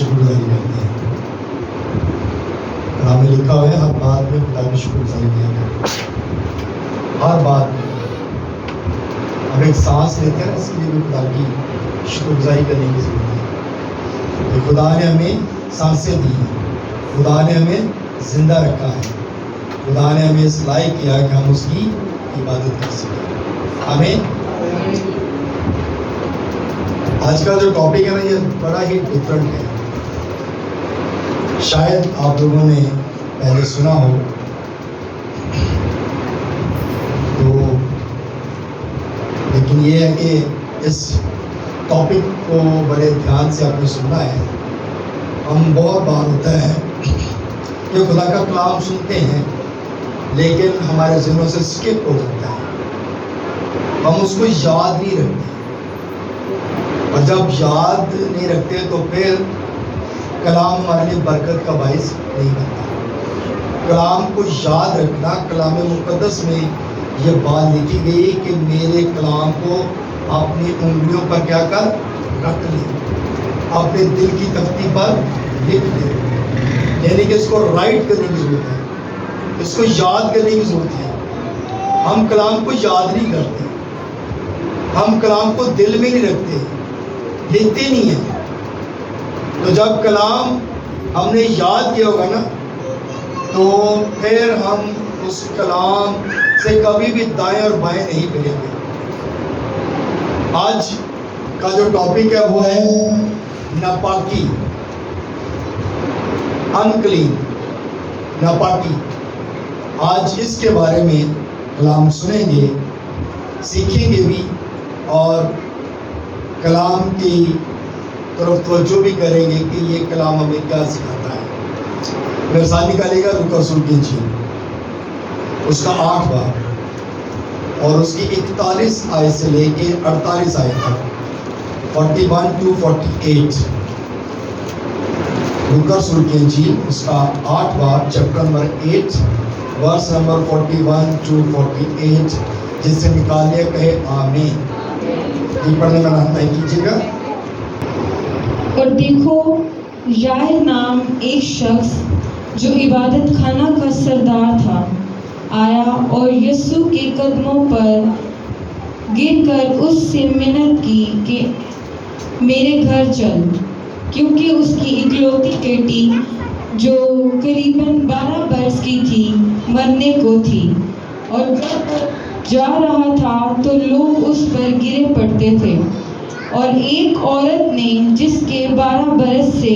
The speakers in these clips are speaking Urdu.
شکر گزاری کرتے ہیں. کلام میں لکھا ہوا ہے ہر بات میں خدا کی شکر گزاری کیا کریں. ہر بات میں ہم ایک سانس لیتے ہیں، اس کے لیے بھی خدا کی شکر گزاری کرنے کی ضرورت ہے کہ خدا نے ہمیں سانسیں دی ہیں، خدا نے ہمیں زندہ رکھا ہے، خدا نے ہمیں اس لائق کیا کہ ہم اس کی عبادت کر سکیں. آمین. آج کا جو ٹاپک ہے نا یہ بڑا ہی ڈفرنٹ ہے. شاید آپ لوگوں نے پہلے سنا ہو تو، لیکن یہ ہے کہ اس ٹاپک کو بڑے دھیان سے آپ نے سننا ہے. ہم بہت بار ہوتا ہے کہ خدا کا کلام سنتے ہیں لیکن ہمارے ذہنوں سے اسکپ ہو جاتا ہے، ہم اس کو یاد نہیں رکھتے، اور جب یاد نہیں رکھتے تو پھر کلام ہمارے لیے برکت کا باعث نہیں بنتا. کلام کو یاد رکھنا، کلام مقدس میں یہ بات لکھی گئی کہ میرے کلام کو اپنی انگلیوں پر کیا کر رکھ لے، اپنے دل کی تختی پر لکھ لے. یعنی کہ اس کو رائٹ کرنے کی ضرورت ہے، اس کو یاد کرنے کی ضرورت ہے. ہم کلام کو یاد نہیں کرتے، ہم کلام کو دل میں نہیں رکھتے، لکھتے نہیں ہیں. تو جب کلام ہم نے یاد کیا ہوگا نا تو پھر ہم اس کلام سے کبھی بھی دائیں اور بائیں نہیں پھریں گے. آج کا جو ٹاپک ہے وہ ہے ناپاکی، انکلین، ناپاکی. آج اس کے بارے میں کلام سنیں گے، سیکھیں گے بھی، اور کلام کی طرف توجہ بھی کریں گے کہ یہ کلام ہمیں کیا سکھاتا ہے. میرے ساتھ نکالے گا لوکا رسول کی انجیل، اس کا 8 باب اور اس کی 41 آیت سے لے کے 48 آیت تک، 41 to 48. لوکا رسول کی انجیل اس کا 8 باب chapter number 8 verse number 41 to 48. جس سے نکال لیا کہے آمین. یہ پڑھنے میں نام طے کیجیے گا. اور دیکھو، یائر نام ایک شخص جو عبادت خانہ کا سردار تھا آیا اور یسوع کے قدموں پر گر کر اس سے منت کی کہ میرے گھر چل، کیونکہ اس کی اکلوتی بیٹی جو قریباً 12 برس کی تھی مرنے کو تھی. اور جب جا رہا تھا تو لوگ اس پر گرے پڑتے تھے. اور ایک عورت نے جس کے 12 برس سے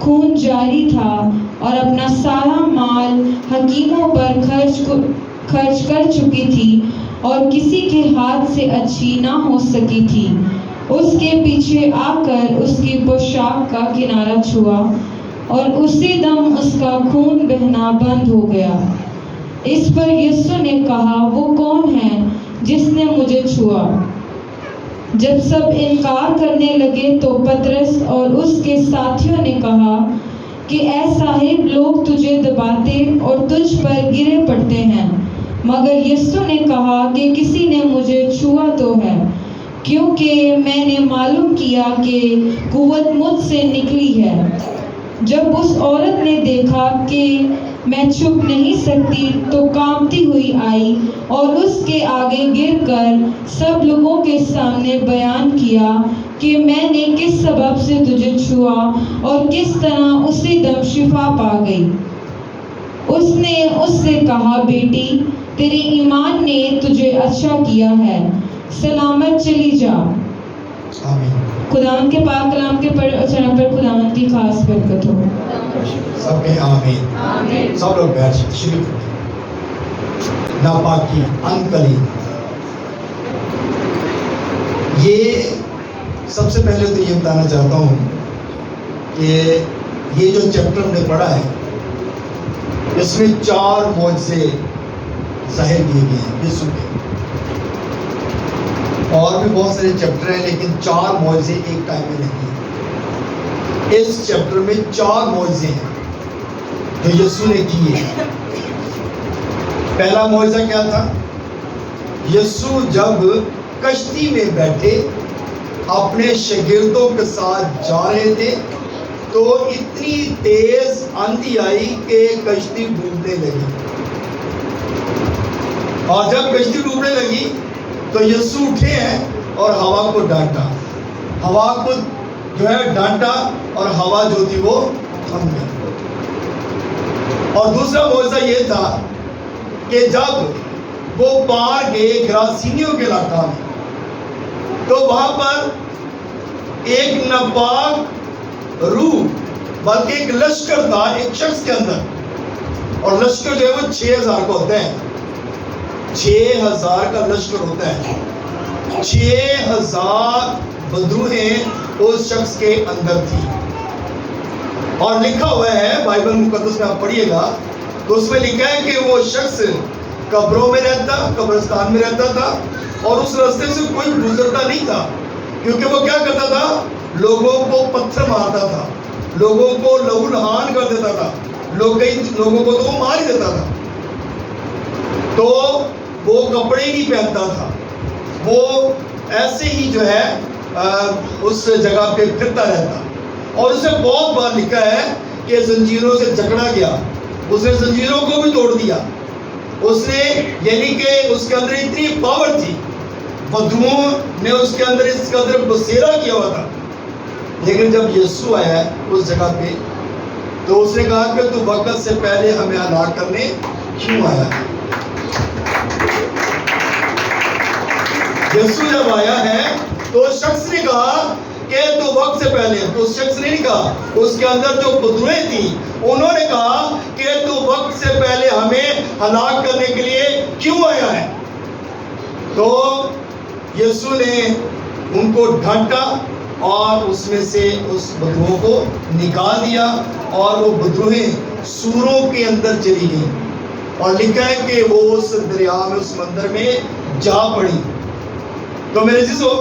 خون جاری تھا اور اپنا سارا مال حکیموں پر خرچ کر چکی تھی اور کسی کے ہاتھ سے اچھی نہ ہو سکی تھی، اس کے پیچھے آ کر اس کی پوشاک کا کنارہ چھوا اور اسی دم اس کا خون بہنا بند ہو گیا. اس پر یسوع نے کہا، وہ کون ہے جس نے مجھے چھوا؟ جب سب انکار کرنے لگے تو پطرس اور اس کے ساتھیوں نے کہا کہ اے صاحب، لوگ تجھے دباتے اور تجھ پر گرے پڑتے ہیں. مگر یسوع نے کہا کہ کسی نے مجھے چھوا تو ہے، کیونکہ میں نے معلوم کیا کہ قوت مجھ سے نکلی ہے. جب اس عورت نے دیکھا کہ میں چھپ نہیں سکتی تو کانپتی ہوئی آئی اور اس کے آگے گر کر سب لوگوں کے سامنے بیان کیا کہ میں نے کس سبب سے تجھے چھوا اور کس طرح اسی دم شفا پا گئی. اس نے اس سے کہا، بیٹی، تیرے ایمان نے تجھے اچھا کیا ہے، سلامت چلی جا. آمین. خداوند کے پاک کلام کے چڑھنے پر خداوند کی خاص برکت ہو. سب کے آمین. آمین. سب لوگ بیٹھ شریف. ناپاکی، انکلین. یہ سب سے پہلے تو یہ بتانا چاہتا ہوں کہ یہ جو چیپٹر ہم نے پڑھا ہے اس میں 4 معجزے ظاہر کیے گئے ہیں یسوع کے. اور بھی بہت سارے چیپٹر ہیں لیکن 4 معجزے ایک ٹائم میں نہیں ہیں. اس چیپٹر میں 4 معجزے ہیں جو یسوع نے کیے. پہلا معجزہ کیا تھا؟ یسوع جب کشتی میں بیٹھے اپنے شاگردوں کے ساتھ جا رہے تھے تو اتنی تیز آندھی آئی کہ کشتی ڈوبنے لگی. اور جب کشتی ڈوبنے لگی تو یسوع اٹھے ہیں اور ہوا کو ڈانٹا. ہوا کو جو ہے ڈانٹا اور ہوا جو تھی وہ تھم گئی. اور دوسرا معجزہ یہ تھا کہ جب وہ پار گئے گراسینیوں کے علاقہ میں تو وہاں پر ایک ناپاک روح بلکہ ایک لشکر تھا ایک شخص کے اندر. اور لشکر جو ہے وہ 6000 کا ہوتا ہے. 6000 کا لشکر ہوتا ہے. 6000 بدروہیں اس شخص کے اندر تھی. اور لکھا ہوا ہے بائبل مقدس میں آپ پڑھیے گا تو اس میں لکھا ہے کہ وہ شخص قبروں میں رہتا, قبرستان میں رہتا تھا اور اس راستے سے کوئی گزرتا نہیں تھا کیونکہ وہ کیا کرتا تھا, لوگوں کو پتھر مارتا تھا, لوگوں کو لہو لہان کر دیتا تھا, لوگوں کو تو وہ مار ہی دیتا تھا. تو وہ کپڑے نہیں پہنتا تھا, وہ ایسے ہی جو ہے اس جگہ پہ پھرتا رہتا. اور اسے بہت بار لکھا ہے کہ زنجیروں سے جکڑا گیا, اس نے زنجیروں کو بھی توڑ دیا. اس نے یعنی کہ اس کے اندر اتنی پاور تھی, بدوؤں نے اس کے اندر اس قدر بسیرا کیا ہوا تھا. لیکن جب یسوع آیا اس جگہ پہ تو اس نے کہا کہ تو وقت سے پہلے ہمیں ہلاک کرنے کیوں آیا. یسوع جب آیا ہے تو اس شخص نے کہا کہ تو وقت سے پہلے, تو اس شخص نے نہیں کہا, اس کے اندر جو بدویں تھیں انہوں نے کہا کہ تو وقت سے پہلے ہمیں ہلاک کرنے کے لیے کیوں آیا ہے. تو یسوع نے ان کو ڈانٹا اور اس میں سے اس بدوؤں کو نکال دیا اور وہ بدوہیں سوروں کے اندر چلی گئیں. اور لکھا ہے کہ وہ اس دریا میں اس مندر میں جا پڑی. تو میرے عزیزو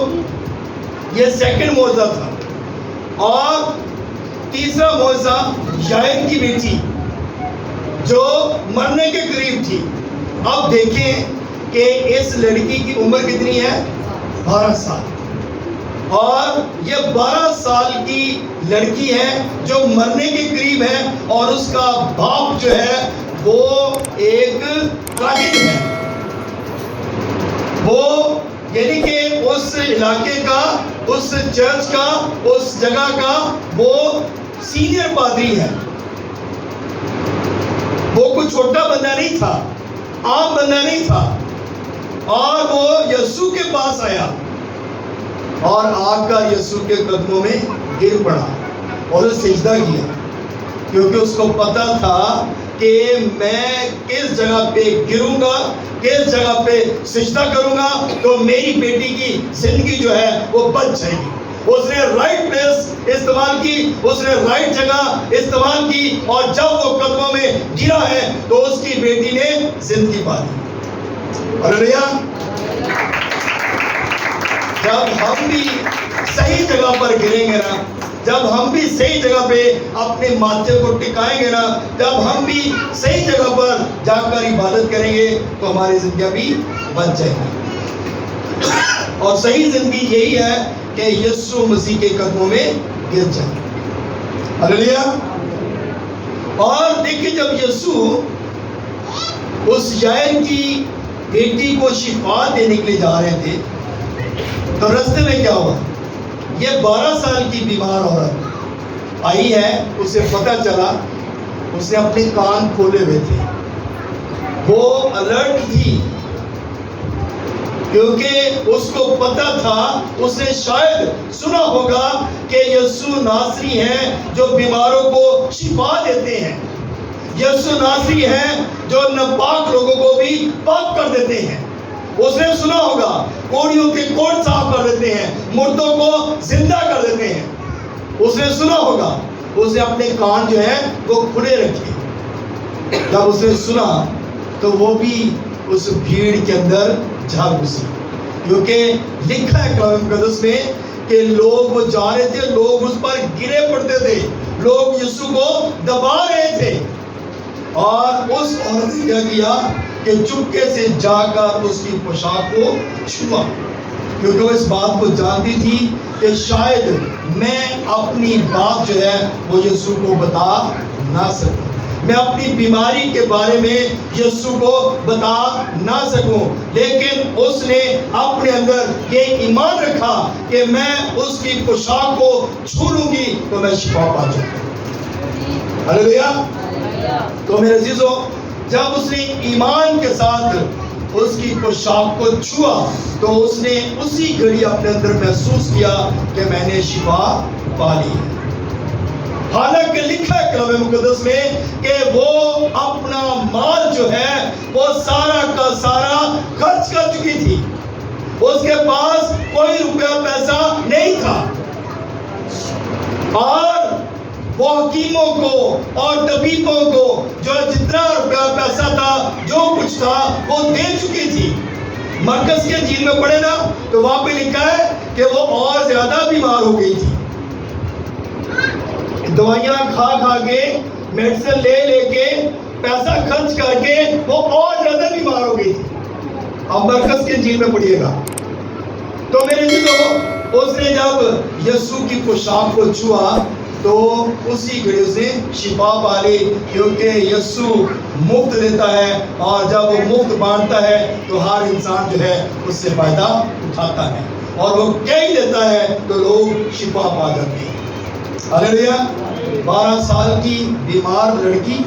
یہ سیکنڈ معجزہ تھا. اور تیسرا معجزہ یائر کی بیٹی جو مرنے کے قریب تھی. اب دیکھیں کہ اس لڑکی کی عمر کتنی ہے, 12 سال. اور یہ 12 سال کی لڑکی ہے جو مرنے کے قریب ہے اور اس کا باپ جو ہے وہ ایک کاہن ہے. وہ یعنی کہ اس علاقے کا, اس چرچ کا, اس جگہ کا وہ سینئر پادری ہے. وہ کوئی چھوٹا بندہ نہیں تھا, عام بندہ نہیں تھا. اور وہ یسوع کے پاس آیا اور آ کر یسوع کے قدموں میں گر پڑا اور سجدہ کیا, کیونکہ اس کو پتا تھا کہ میں کس جگہ پہ گروں گا, کس جگہ پہ سجدہ کروں گا تو میری بیٹی کی زندگی جو ہے وہ بچ جائے گی. اس نے رائٹ پلیس استعمال کی, اس نے رائٹ جگہ استعمال کی, اور جب وہ قدموں میں گرا ہے تو اس کی بیٹی نے زندگی پا لی. ہلیلویا. جب ہم بھی صحیح جگہ پر گریں گے نا, جب ہم بھی صحیح جگہ پہ اپنے ماتھے کو ٹکائیں گے نا, جب ہم بھی صحیح جگہ پر جا کر عبادت کریں گے تو ہماری زندگیاں بھی بچ جائیں گی. اور صحیح زندگی یہی ہے کہ یسوع مسیح کے قدموں میں گر جائیں. ہلیلویا. اور دیکھیں جب یسوع اس یائر کی بیٹی کو شفا دینے کے لیے جا رہے تھے تو رستے میں کیا ہوا, یہ 12 سال کی بیمار عورت آئی ہے. اسے پتہ چلا, اس نے اپنے کان کھولے ہوئے تھے, وہ الرٹ تھی کیونکہ اس کو پتہ تھا, اس نے شاید سنا ہوگا کہ یسوع ناصری ہیں جو بیماروں کو شفا دیتے ہیں. یسوع ناصری ہیں جو ناپاک لوگوں کو بھی پاک کر دیتے ہیں. اس نے سنا ہوگا کوڑیوں کے کوڑ صاف کر دیتے ہیں, مردوں کو زندہ کر دیتے ہیں. اس نے سنا ہوگا. اس نے اپنے کان جو ہے وہ کھلے رکھے. جب اس نے سنا تو وہ بھی اس بھیڑ کے اندر جا گھسی, کیونکہ لکھا ہے کلام مقدس میں کہ لوگ وہ جا رہے تھے, لوگ اس پر گرے پڑتے تھے, لوگ یسوع کو دبا رہے تھے. اور اس عورت نے کیا کیا کہ چپکے سے جا کر اس کی پوشاک کو چھوا. کیونکہ وہ اس بات کو جانتی تھی کہ شاید میں اپنی بات جو ہے وہ یسوع کو بتا نہ سکوں، میں اپنی بیماری کے بارے میں یسوع کو بتا نہ سکوں، لیکن اس نے اپنے اندر یہ ایمان رکھا کہ میں اس کی پوشاک کو چھو لوں گی تو میں شفا پا جاؤں گا۔ ہلیلویا۔ تو میرے عزیزو، جب اس نے ایمان کے ساتھ اس کی پوشاک کو چھوا تو اس نے اسی گھڑی اپنے اندر محسوس کیا کہ میں نے شفا پا لی۔ حالانکہ لکھا ہے کلام مقدس میں کہ وہ اپنا مال جو ہے وہ سارا کا سارا خرچ کر چکی تھی، اس کے پاس کوئی روپیہ پیسہ نہیں تھا، اور وہ حکیموں کو اور طبیبوں کو جو جتنا روپیہ پیسہ تھا، جو کچھ تھا، وہ دے چکی تھی۔ مرکز کے انجیل میں پڑھے نا تو وہاں پہ لکھا ہے کہ وہ اور زیادہ بیمار ہو گئی تھی، دوائیاں کھا کھا کے، میڈیسن لے لے کے، پیسہ خرچ کر کے وہ اور زیادہ بیمار ہو گئی تھی۔ اب مرکز کے انجیل میں پڑھیے گا تو میرے عزیزو، اس نے جب یسوع کی پوشاک کو چھوا تو اسی گھڑی سے شفا پا لی، کیونکہ یسوع مفت دیتا ہے، اور جب وہ مفت بانٹتا ہے تو ہر انسان جو ہے اس سے فائدہ اٹھاتا ہے، اور وہ کہیں دیتا ہے تو لوگ شفا پا جاتے ہیں۔ ہلیلویا۔ 12 سال کی بیمار لڑکی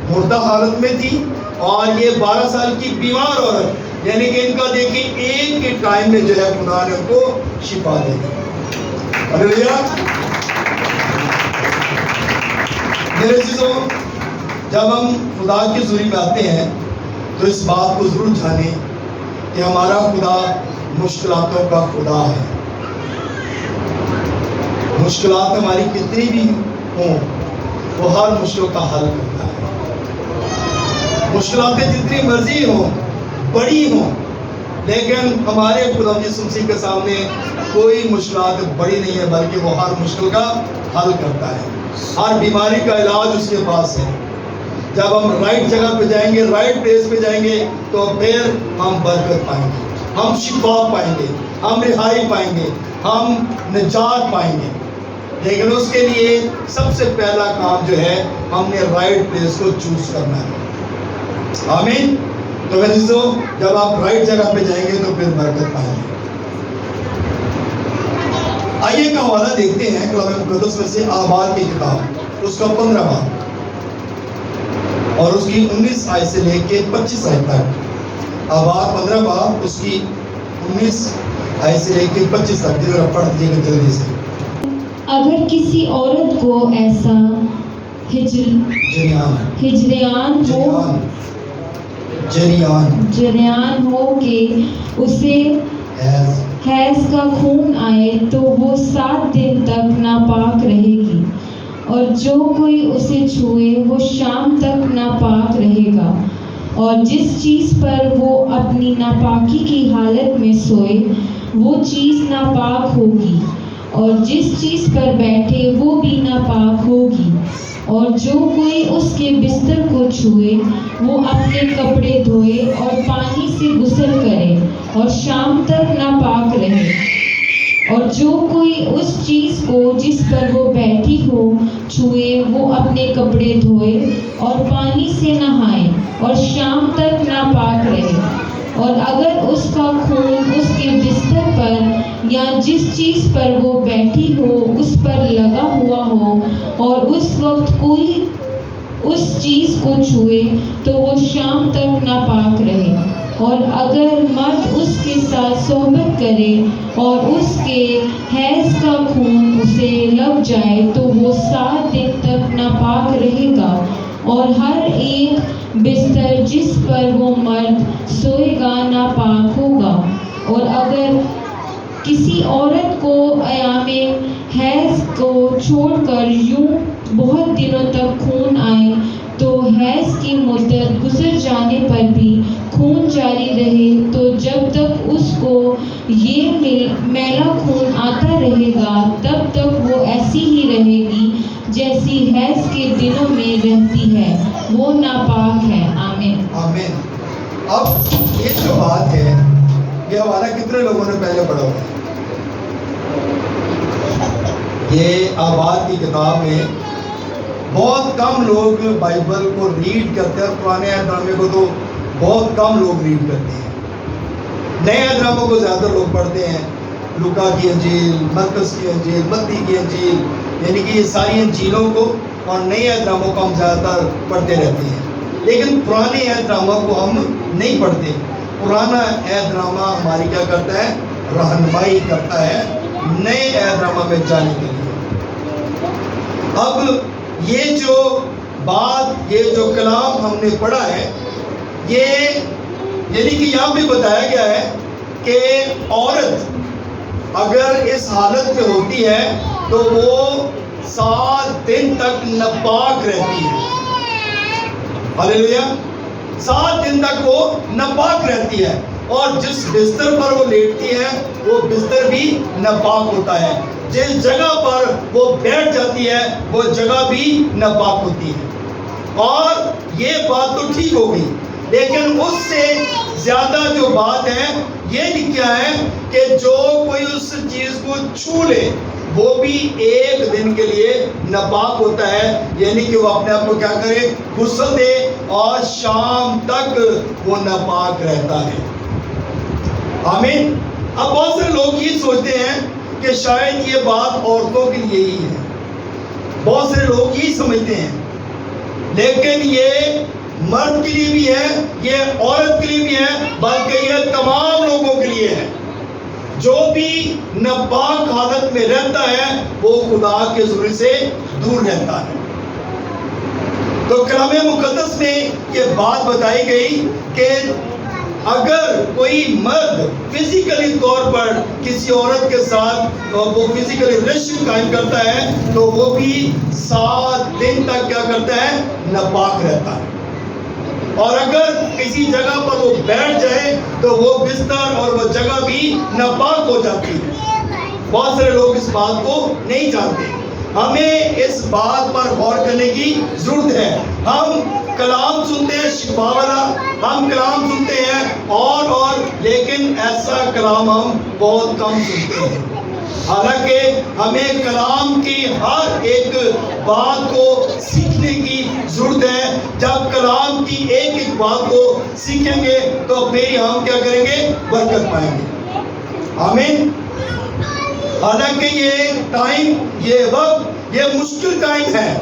مردہ حالت میں تھی، اور یہ 12 سال کی بیمار عورت، یعنی کہ ان کا دیکھیں ایک ہی ٹائم میں جو ہے خدا نے ان کو شفا دے دی۔ ہلیلویا۔ میرے عزیزو، جب ہم خدا کی حضوری میں آتے ہیں تو اس بات کو ضرور جانیں کہ ہمارا خدا مشکلاتوں کا خدا ہے۔ مشکلات ہماری کتنی بھی ہوں، وہ ہر مشکل کا حل کرتا ہے۔ مشکلاتیں جتنی مرضی ہوں، بڑی ہوں، لیکن ہمارے خدا یسوع مسیح کے سامنے کوئی مشکلات بڑی نہیں ہے، بلکہ وہ ہر مشکل کا حل کرتا ہے۔ ہر بیماری کا علاج اس کے پاس ہے۔ جب ہم رائٹ جگہ پہ جائیں گے، رائٹ پلیس پہ جائیں گے تو پھر ہم برکت پائیں گے، ہم شفا پائیں گے، ہم رہائی پائیں گے، ہم نجات پائیں گے۔ لیکن اس کے لیے سب سے پہلا کام جو ہے، ہم نے رائٹ پلیس کو چوز کرنا ہے۔ آمین۔ تو میرے عزیزو، جب آپ رائٹ جگہ پہ جائیں گے تو پھر برکت پائیں گے۔ آئیے کا حوالہ دیکھتے ہیں کلام مقدس میں سے اعمال کی کتاب، اس کا 15 باب اور اس کی 19 آیت سے لے کے 25 آیت تک۔ اعمال 15 باب اس کی 19 آیت سے لے کے 25 تک، جنہوں نے پڑھ دیجیے گا جلدی سے۔ اگر کسی عورت کو ایسا جریان ہو کہ اسے حیض کا خون آئے تو وہ 7 دن تک ناپاک رہے گی، اور جو کوئی اسے چھوئے وہ شام تک ناپاک رہے گا، اور جس چیز پر وہ اپنی ناپاکی کی حالت میں سوئے وہ چیز ناپاک ہوگی، اور جس چیز پر بیٹھے وہ بھی ناپاک ہوگی، اور جو کوئی اس کے بستر کو چھوئے وہ اپنے کپڑے دھوئے اور پانی سے غسل کرے اور شام تک ناپاک رہے، اور جو کوئی اس چیز کو جس پر وہ بیٹھی ہو چھوئے وہ اپنے کپڑے دھوئے اور پانی سے نہائے اور شام تک ناپاک رہے۔ اور اگر اس کا خون اس کے بستر پر یا جس چیز پر وہ بیٹھی ہو اس پر لگا ہوا ہو اور اس وقت کوئی اس چیز کو چھوئے تو وہ شام تک ناپاک رہے، اور اگر مرد اس کے ساتھ صحبت کرے اور اس کے حیض کا خون اسے لگ جائے تو وہ 7 دن تک ناپاک رہے گا، اور ہر ایک بستر جس پر وہ مرد سوئے گا ناپاک ہوگا۔ اور اگر کسی عورت کو ایام حیض کو چھوڑ کر یوں بہت دنوں تک خون آئے تو حیض کی مدت گزر جانے پر بھی خون جاری رہے تو جب تک اس کو یہ میلا خون آتا رہے گا تب تک وہ ایسی ہی رہے گی جیسی حیض کے دنوں میں رہتی ہے، وہ ناپاک ہے۔ آمین۔ آمین۔ اب یہ جو بات ہے یہ حوالہ کتنے لوگوں نے پہلے پڑھا ہوا ہے؟ یہ آباد کی کتاب میں بہت کم لوگ بائبل کو ریڈ کرتے ہیں، پرانے عہد نامے کو تو بہت کم لوگ ریڈ کرتے ہیں، نئے عہد ناموں کو زیادہ لوگ پڑھتے ہیں، لوکا کی انجیل، مرکز کی انجیل، متی کی انجیل، یعنی کہ یہ ساری انجیلوں کو اور نئے عہد ناموں کو ہم زیادہ تر پڑھتے رہتے ہیں، لیکن پرانے عہد نامہ کو ہم نہیں پڑھتے۔ پرانا عہد نامہ ہماری کیا کرتا ہے؟ رہنمائی کرتا ہے نئے عہد نامہ میں جانے کے لیے۔ اب یہ جو بات، یہ جو کلام ہم نے پڑھا ہے، یہ یعنی کہ یہاں بھی بتایا گیا ہے کہ عورت اگر اس حالت میں ہوتی ہے تو وہ 7 دن تک ناپاک رہتی ہے۔ ہلیلویا! 7 دن تک وہ ناپاک رہتی ہے، اور جس بستر پر وہ لیٹتی ہے وہ بستر بھی ناپاک ہوتا ہے، جس جگہ پر وہ بیٹھ جاتی ہے وہ جگہ بھی ناپاک ہوتی ہے۔ اور یہ بات تو ٹھیک ہوگی، لیکن اس سے زیادہ جو بات ہے یہ لکھا ہے کہ جو کوئی اس چیز کو چھو لے وہ بھی 1 دن کے لیے ناپاک ہوتا ہے، یعنی کہ وہ اپنے آپ کو کیا کرے؟ غسل دے، اور شام تک وہ ناپاک رہتا ہے۔ آمین۔ اب بہت سے لوگ یہ سوچتے ہیں کہ شاید یہ بات عورتوں کے لیے ہی ہے، بہت سے لوگ یہی سمجھتے ہیں، لیکن یہ مرد کے لیے بھی ہے، یہ عورت کے لیے بھی ہے، بلکہ یہ تمام لوگوں کے لیے ہے۔ جو بھی ناپاک حالت میں رہتا ہے وہ خدا کے حضور سے دور رہتا ہے۔ تو کلام مقدس میں یہ بات بتائی گئی کہ اگر کوئی مرد فزیکلی طور پر کسی عورت کے ساتھ وہ فزیکلی ریلیشن قائم کرتا ہے تو وہ بھی 7 دن تک کیا کرتا ہے؟ ناپاک رہتا ہے۔ اور اگر کسی جگہ پر وہ بیٹھ جائے تو وہ بستر اور وہ جگہ بھی ناپاک ہو جاتی ہے۔ بہت سارے لوگ اس بات کو نہیں جانتے۔ ہمیں اس بات پر غور کرنے کی ضرورت ہے۔ ہم کلام سنتے ہیں شفا والا، ہم کلام سنتے ہیں اور لیکن ایسا کلام ہم بہت کم سنتے ہیں۔ حالانکہ ہمیں کلام کی ہر ایک بات کو سیکھنے کی ضرورت ہے۔ جب کلام کی ایک ایک بات کو سیکھیں گے تو پھر ہم کیا کریں گے؟ برکت پائیں گے۔ آمین۔ حالانکہ یہ ٹائم، یہ وقت، یہ مشکل ٹائم ہے،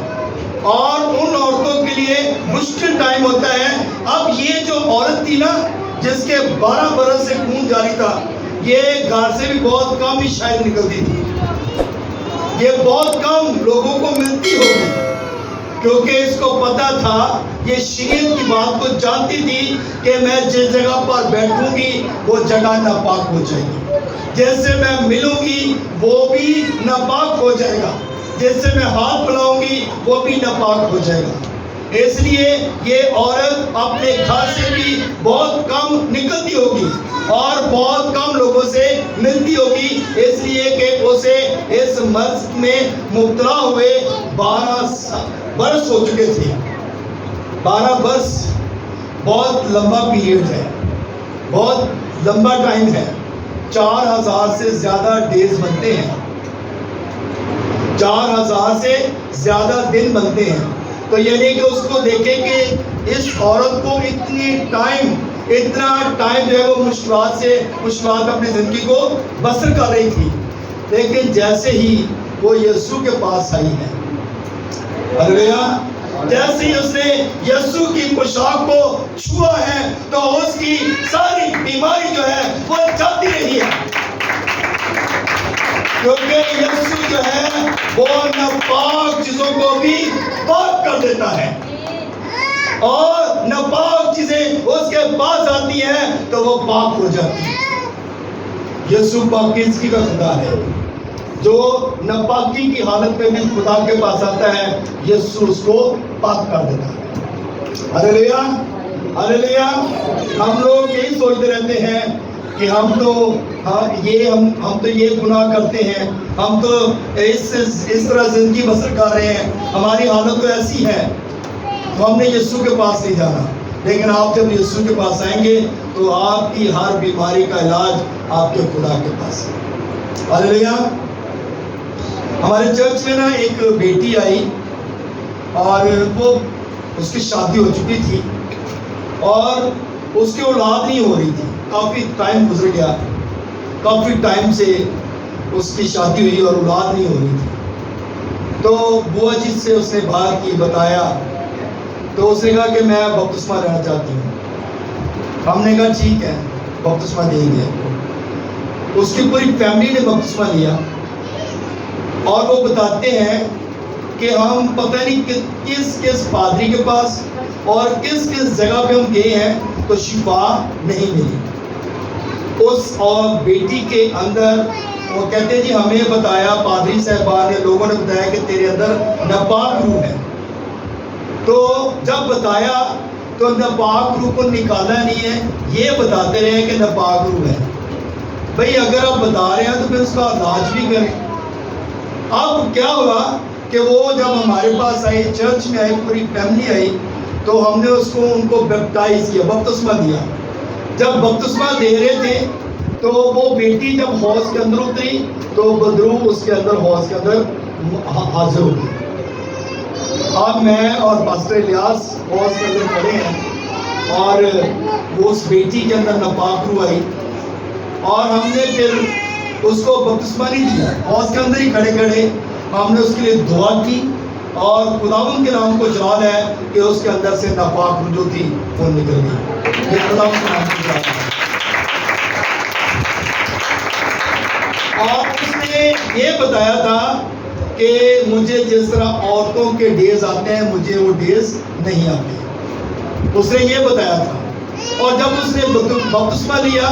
اور ان عورتوں کے لیے مشکل ٹائم ہوتا ہے۔ اب یہ جو عورت تھی نا جس کے 12 برس سے خون جاری تھا، یہ گھر سے بھی بہت کم ہی شاید نکلتی تھی، یہ بہت کم لوگوں کو ملتی ہوگی، کیونکہ اس کو پتا تھا، یہ شریعت کی بات کو جانتی تھی کہ میں جس جگہ پر بیٹھوں گی وہ جگہ ناپاک ہو جائے گی، جس سے میں ملوں گی وہ بھی ناپاک ہو جائے گا، جس سے میں ہاتھ ملاؤں گی وہ بھی ناپاک ہو جائے گا۔ اس لیے یہ عورت اپنے گھر سے بھی بہت کم نکلتی ہوگی اور بہت کم لوگوں سے ملتی ہوگی، اس لیے کہ اسے اس مرض میں مبتلا ہوئے 12 برس ہو چکے تھے۔ 12 برس بہت لمبا پیریڈ ہے، بہت لمبا ٹائم ہے۔ 4000 سے زیادہ ڈیز بنتے ہیں، 4000 سے زیادہ دن بنتے ہیں۔ تو یعنی کہ اس کو دیکھیں کہ اس عورت کو اتنا ٹائم جو ہے وہ مشکلات اپنی زندگی کو بسر کر رہی تھی، لیکن جیسے ہی وہ یسوع کے پاس آئی ہے، ہلیلویا، جیسے ہی اس نے یسوع کی پوشاک کو چھوا ہے تو اس کی ساری بیماری جو ہے وہ جاتی رہی ہے، کیونکہ یسوع جو ہے وہ ناپاک چیزوں کو بھی پاک کر دیتا ہے، اور ناپاک چیزیں اس کے پاس آتی ہیں تو وہ پاک ہو جاتی ہیں۔ یسوع پاکیزگی کا خدا ہے، جو ناپاکی کی حالت میں بھی خدا کے پاس آتا ہے، یسوع اس کو پاک کر دیتا ہے۔ ہلیلویا، ہلیلویا۔ ہم لوگ یہی سوچتے رہتے ہیں کہ ہم تو یہ گناہ کرتے ہیں، ہم تو اس طرح زندگی بسر کر رہے ہیں، ہماری حالت تو ایسی ہے، تو ہم نے یسوع کے پاس نہیں جانا۔ لیکن آپ جب یسوع کے پاس آئیں گے تو آپ کی ہر بیماری کا علاج آپ کے خدا کے پاس ہے۔ ہاللیلویا۔ ہمارے چرچ میں نا ایک بیٹی آئی اور وہ اس کی شادی ہو چکی تھی اور اس کی اولاد نہیں ہو رہی تھی، کافی ٹائم گزر گیا، کافی ٹائم سے اس کی شادی ہوئی اور اولاد نہیں ہو رہی تھی۔ تو بوا جی سے اس نے بات کی، بتایا، تو اس نے کہا کہ میں بپتسمہ لینا چاہتی ہوں۔ ہم نے کہا ٹھیک ہے، بپتسمہ دیں گے۔ اس کی پوری فیملی نے بپتسمہ لیا اور وہ بتاتے ہیں کہ ہم پتہ نہیں کس پادری کے پاس اور کس جگہ پہ ہم گئے ہیں تو شفا نہیں ملی اس اور بیٹی کے اندر۔ وہ کہتے ہیں جی ہمیں بتایا، پادری صاحبان نے، لوگوں نے بتایا کہ تیرے اندر ناپاک روح ہے۔ تو جب بتایا تو ناپاک روح کو نکالا نہیں ہے، یہ بتاتے رہے کہ ناپاک روح ہے۔ بھئی اگر آپ بتا رہے ہیں تو پھر اس کا علاج بھی کریں۔ اب کیا ہوا کہ وہ جب ہمارے پاس آئی، چرچ میں آئی، پوری فیملی آئی، تو ہم نے ان کو بیپٹائز کیا، بپتسمہ دیا۔ جب بپتسمہ دے رہے تھے تو وہ بیٹی جب حوض کے اندر اتری تو بدرو اس کے اندر حوض کے اندر حاضر ہو گئی۔ اب میں اور پاسٹر الیاس حوض کے اندر کھڑے ہیں اور وہ اس بیٹی کے اندر ناپاک روح آئی اور ہم نے پھر اس کو بپتسمہ نہیں دیا، حوض کے اندر ہی کھڑے کھڑے ہم نے اس کے لیے دعا کی اور خداوند کے نام کو جلال ہے کہ اس کے اندر سے ناپاک روح جو تھی وہ نکل گئی۔ یہ خداوند کے نام کو جلال ہے۔ اور اس نے یہ بتایا تھا کہ مجھے جس طرح عورتوں کے ڈیز آتے ہیں مجھے وہ ڈیز نہیں آتے، اس نے یہ بتایا تھا۔ اور جب اس نے بپتسمہ لیا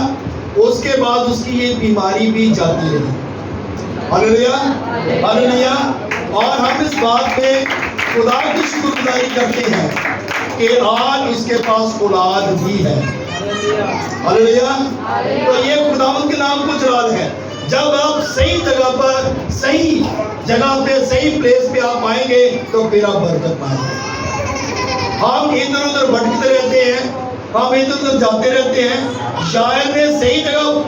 اس کے بعد اس کی یہ بیماری بھی جاتی رہی۔ ہاللیلویا، ہاللیلویا۔ اور ہم اس بات پہ خدا کی شکر گزاری کرتے ہیں کہ آج اس کے پاس اولاد بھی ہے۔ ہاللیلویا۔ تو یہ خداوند کے نام کو جلال ہے۔ جب آپ صحیح جگہ پر، صحیح جگہ پہ، صحیح پلیس پہ آپ آئیں گے تو پھر آپ برکت پائیں گے۔ ہم ادھر ادھر بھٹکتے رہتے ہیں، ہم ادھر ادھر جاتے رہتے ہیں، شاید نے صحیح جگہ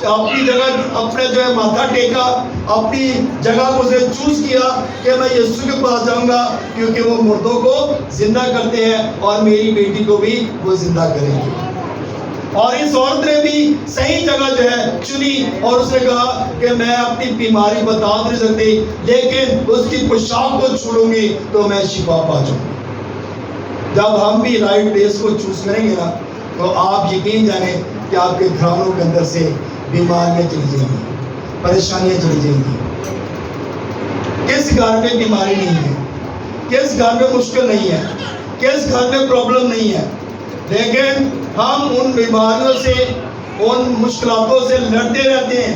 اپنی جگہ اپنے جو ہے ماتھا ٹیکا، اپنی جگہ کو سے چوز کیا کہ میں یسوع کے پاس جاؤں گا کیونکہ وہ مردوں کو زندہ کرتے ہیں اور میری بیٹی کو بھی وہ زندہ کریں گے۔ اور اس عورت نے بھی صحیح جگہ جو ہے چنی اور اس نے کہا کہ میں اپنی بیماری بتا نہیں سکتی لیکن اس کی پوشاک کو چھوڑوں گی تو میں شفا پا جاؤں گی۔ جب ہم بھی رائٹ پلیس کو چوز کریں گے نا تو آپ یقین جانیں کہ آپ کے گھرانوں کے اندر سے بیماریاں چلی جائیں گی، پریشانیاں چلی جائیں گی۔ کس گھر میں بیماری نہیں ہے، کس گھر میں مشکل نہیں ہے، کس گھر میں پرابلم نہیں ہے، لیکن ہم ان بیماریوں سے، ان مشکلاتوں سے لڑتے رہتے ہیں۔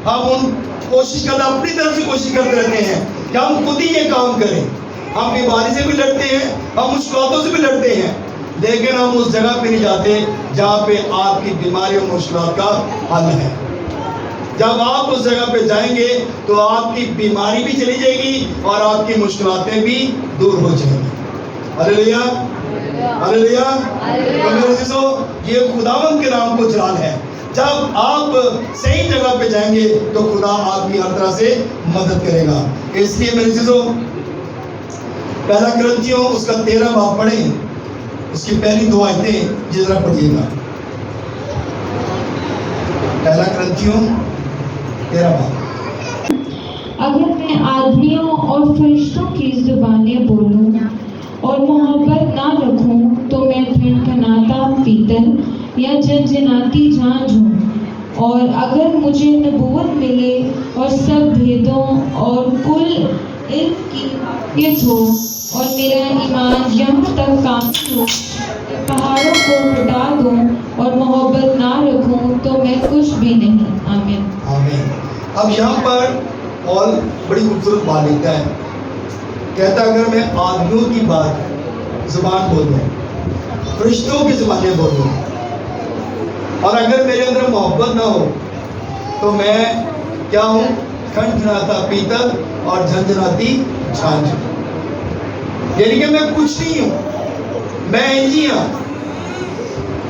ہم کوشش کرتے، اپنی طرف سے کوشش کرتے رہتے ہیں کہ ہم خود ہی یہ کام کریں۔ ہم بیماری سے بھی لڑتے ہیں، ہم مشکلاتوں سے بھی لڑتے ہیں، لیکن ہم اس جگہ پہ نہیں جاتے جہاں پہ آپ کی بیماری اور مشکلات کا حل ہے۔ جب آپ اس جگہ پہ جائیں گے تو آپ کی بیماری بھی چلی جائے گی اور آپ کی مشکلاتیں بھی دور ہو جائیں گی۔ ہاللیلویا، ہاللیلویا۔ تو میرے عزیزو، یہ خداوند کے نام کو جلال ہے۔ جب آپ صحیح جگہ پہ جائیں گے تو خدا آپ کی ہر طرح سے مدد کرے گا۔ اس لیے میرے عزیزو، پہلا کرنتھیوں اس کا 13 باب پڑھیں، اس کی پہلی 2 آیتیں جس طرح پڑھیے گا۔ پہلا کرنتھیوں 13 باب۔ اگر میں آدمیوں اور فرشتوں کی زبانیں بولوں اور محبت نہ رکھوں تو میں ٹھنٹھناتا پیتل یا جنجناتی جھانجھ ہوں، اور اگر مجھے نبوت ملے اور سب بھیدوں اور کل علم کی معرفت ہو اور میرا ایمان یہاں تک کامل ہو کہ پہاڑوں کو ہٹا دوں اور محبت نہ رکھوں تو میں کچھ بھی نہیں۔ آمین، آمین۔ اب یہاں پر پال بڑی خوبصورت بات لکھتا ہے، کہتا اگر میں آدمیوں کی بات زبان بولوں، فرشتوں کی زبانیں بولوں، اور اگر میرے اندر محبت نہ ہو تو میں کیا ہوں؟ ٹھنٹھناتا پیتل اور جھنجھناتی جھانجھ۔ یعنی کہ میں کچھ نہیں ہوں، میں انجی ہوں،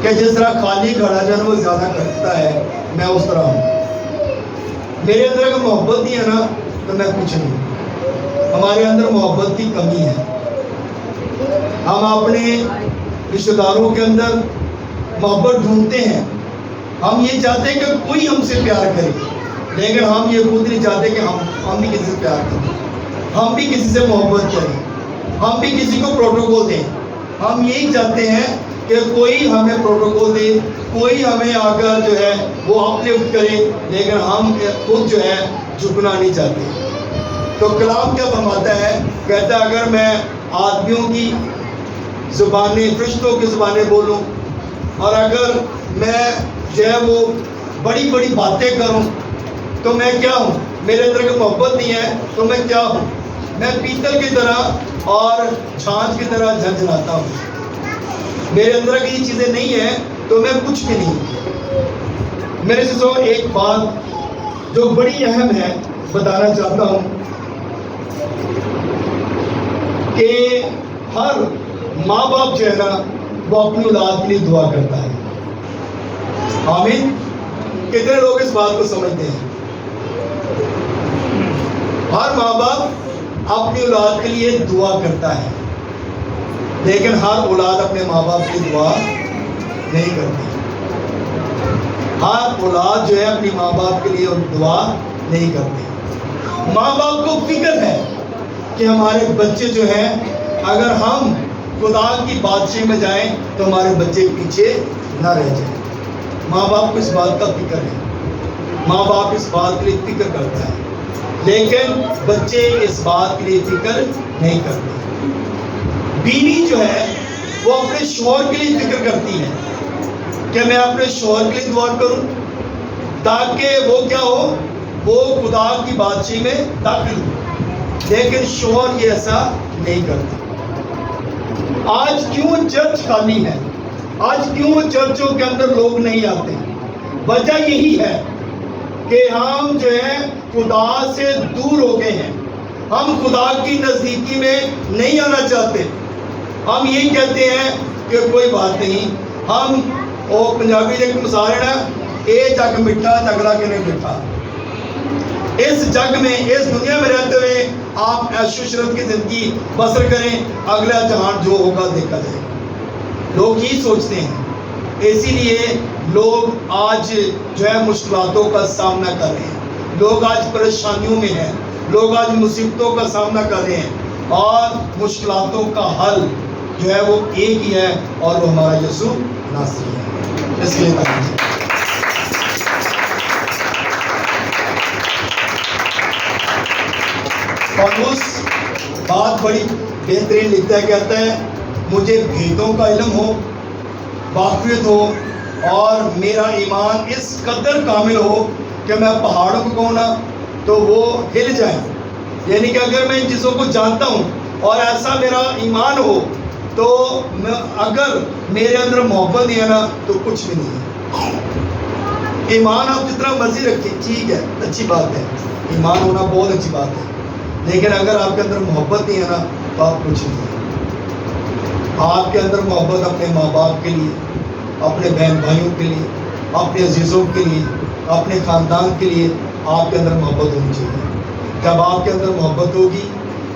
کہ جس طرح خالی گھڑا جو ہے وہ زیادہ کرتا ہے، میں اس طرح ہوں۔ میرے اندر اگر محبت نہیں ہے نا تو میں کچھ نہیں ہوں۔ ہمارے اندر محبت کی کمی ہے۔ ہم اپنے رشتہ داروں کے اندر محبت ڈھونڈتے ہیں، ہم یہ چاہتے ہیں کہ کوئی ہم سے پیار کرے، لیکن ہم یہ خود نہیں چاہتے کہ ہم بھی کسی سے پیار کریں، ہم بھی کسی سے محبت کریں، ہم بھی کسی کو پروٹوکول دیں۔ ہم یہی چاہتے ہیں کہ کوئی ہمیں پروٹوکول دے، کوئی ہمیں آ کر جو ہے وہ اپلفٹ کرے، لیکن ہم خود جو ہے جھکنا نہیں چاہتے۔ تو کلام کیا فرماتا ہے؟ کہتا ہے اگر میں آدمیوں کی زبانیں، فرشتوں کی زبانیں بولوں، اور اگر میں جو ہے وہ بڑی بڑی باتیں کروں تو میں کیا ہوں؟ میرے اندر اگر محبت نہیں ہے تو میں کیا ہوں؟ میں پیتل کی طرح اور چھاچھ کی طرح جھنجھلاتا ہوں۔ میرے اندر اگر یہ چیزیں نہیں ہیں تو میں کچھ بھی نہیں۔ میرے سے ایک بات جو بڑی اہم ہے بتانا چاہتا ہوں کہ ہر ماں باپ جو ہے نا وہ اپنی اولاد کے لیے دعا کرتا ہے۔ آمین۔ کتنے لوگ اس بات کو سمجھتے ہیں؟ ہر ماں باپ اپنی اولاد کے لیے دعا کرتا ہے، لیکن ہر اولاد اپنے ماں باپ کی دعا نہیں کرتی۔ ہر اولاد جو ہے اپنی ماں باپ کے لیے دعا نہیں کرتی۔ ماں باپ کو فکر ہے کہ ہمارے بچے جو ہیں اگر ہم خدا کی بادشاہی میں جائیں تو ہمارے بچے پیچھے نہ رہ جائیں۔ ماں باپ کو اس بات کا فکر ہے، ماں باپ اس بات کے لیے فکر کرتا ہے، لیکن بچے اس بات کے لیے فکر نہیں کرتے۔ بیوی جو ہے وہ اپنے شوہر کے لیے فکر کرتی ہے کہ میں اپنے شوہر کے لیے دعا کروں تاکہ وہ کیا ہو، وہ خدا کی بادشاہی میں داخل ہو، لیکن شوہر یہ ایسا نہیں کرتا۔ آج کیوں چرچ خالی ہے؟ آج کیوں چرچوں کے اندر لوگ نہیں آتے؟ وجہ یہی ہے کہ ہم جو ہے خدا سے دور ہو گئے ہیں، ہم خدا کی نزدیکی میں نہیں آنا چاہتے۔ ہم یہی کہتے ہیں کہ کوئی بات نہیں، ہم وہ پنجابی ایک مثال ہے نا، اے جگ مٹھا تگڑا کہ نہیں مٹھا۔ اس جگ میں، اس دنیا میں رہتے ہوئے آپ عیش و عشرت کی زندگی بسر کریں، اگلا جہان جو ہوگا دیکھا جائے گا۔ لوگ یہ سوچتے ہیں، اسی لیے لوگ آج جو ہے مشکلاتوں کا سامنا کر رہے ہیں، لوگ آج پریشانیوں میں ہیں، لوگ آج مصیبتوں کا سامنا کر رہے ہیں، اور مشکلاتوں کا حل جو ہے وہ ایک ہی ہے، اور وہ ہمارا یسوع ناصری ہے۔ اس لیے پولس بات بڑی بہترین لکھتا ہے، کہتا ہے مجھے بھیدوں کا علم ہو، واقفیت ہو، اور میرا ایمان اس قدر کامل ہو کہ میں پہاڑوں کو کہوں نا تو وہ ہل جائیں۔ یعنی کہ اگر میں ان چیزوں کو جانتا ہوں اور ایسا میرا ایمان ہو تو اگر میرے اندر محبت نہیں ہے نا تو کچھ بھی نہیں ہے۔ ایمان آپ جتنا مرضی رکھیں، ٹھیک ہے، اچھی بات ہے، ایمان ہونا بہت اچھی بات ہے، لیکن اگر آپ کے اندر محبت نہیں ہے نا تو آپ کچھ نہیں ہے۔ آپ کے اندر محبت اپنے ماں باپ کے لیے، اپنے بہن بھائیوں کے لیے، اپنے عزیزوں کے لیے، اپنے خاندان کے لیے آپ کے اندر محبت ہونی چاہیے۔ جب آپ کے اندر محبت ہوگی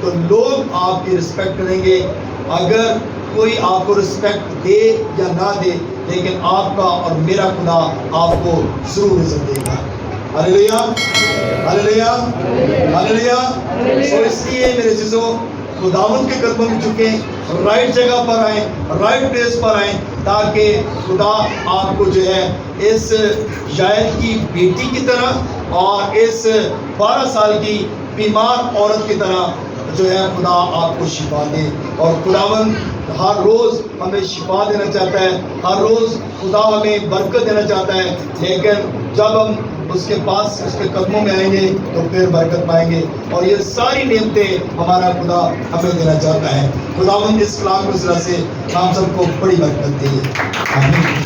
تو لوگ آپ کی رسپیکٹ کریں گے۔ اگر کوئی آپ کو رسپیکٹ دے یا نہ دے، لیکن آپ کا اور میرا خدا آپ کو ضرور عزت دے گا۔ ہاللیلویا، ہاللیلویا، ہاللیلویا۔ سو اس لیے میرے عزیزوں، خداوند کے قدموں میں جھکیں، رائٹ جگہ پر آئیں، رائٹ پلیس پر آئیں، تاکہ خدا آپ کو جو ہے اس یائل کی بیٹی کی طرح اور اس 12 سال کی بیمار عورت کی طرح جو ہے خدا آپ کو شفا دے۔ اور خداوند ہر روز ہمیں شفا دینا چاہتا ہے، ہر روز خدا ہمیں برکت دینا چاہتا ہے، لیکن جب ہم اس کے پاس، اس کے قدموں میں آئیں گے تو پھر برکت پائیں گے، اور یہ ساری نعمتیں ہمارا خدا ہمیں دینا چاہتا ہے۔ خداوند اس کلام کو ذرا سے ہم سب کو بڑی برکت دے۔ آمین۔